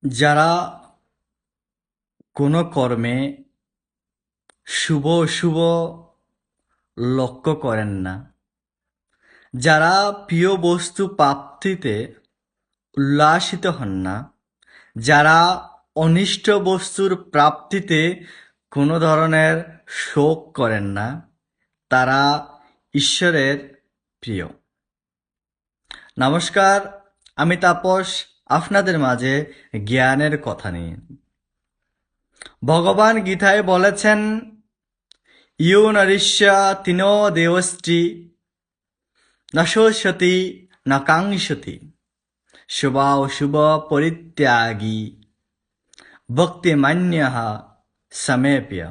যারা কোনো কর্মে শুভ অশুভ লক্ষ্য করেন না, যারা প্রিয় বস্তু প্রাপ্তিতে উল্লাসিত হন না, যারা অনিষ্ট বস্তুর প্রাপ্তিতে কোনো ধরনের শোক করেন না, তারা ঈশ্বরের প্রিয়। নমস্কার, আমি তাপস, আপনাদের মাঝে জ্ঞানের কথা নিয়ে। ভগবান গীতায় বলেছেন, ইয়ো নরিষ্য তিনো দেবষ্টি ন শোষতি ন কাঙ্ক্ষতি শুভ অশুভ পরিত্যাগী ভক্তিমান্যঃ সমে প্রিয়।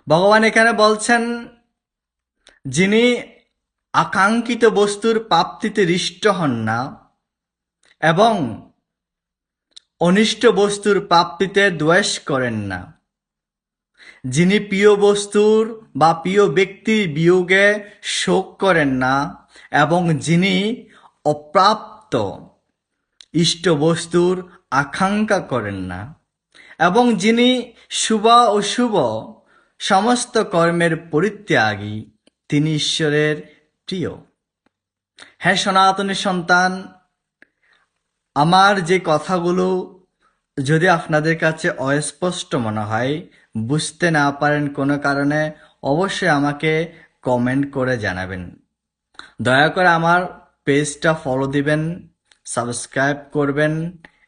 ভগবান এখানে বলছেন, যিনি আকাঙ্ক্ষিত বস্তুর প্রাপ্তিতে হৃষ্ট হন না এবং অনিষ্ট বস্তুর প্রাপ্তিতে দ্বেষ করেন না, যিনি প্রিয় বস্তুর বা প্রিয় ব্যক্তির বিয়োগে শোক করেন না এবং যিনি অপ্রাপ্ত ইষ্ট বস্তুর আকাঙ্ক্ষা করেন না এবং যিনি শুভ অশুভ সমস্ত কর্মের পরিত্যাগী, তিনি ঈশ্বরের প্রিয়। হ্যাঁ সনাতনী সন্তান, আমার যে কথাগুলো যদি আপনাদের কাছে অস্পষ্ট মনে হয়, বুঝতে না পারেন কোনো কারণে, অবশ্যই আমাকে কমেন্ট করে জানাবেন। দয়া করে আমার পেজটা ফলো দিবেন, সাবস্ক্রাইব করবেন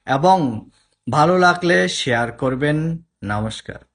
এবং ভালো লাগলে শেয়ার করবেন। নমস্কার।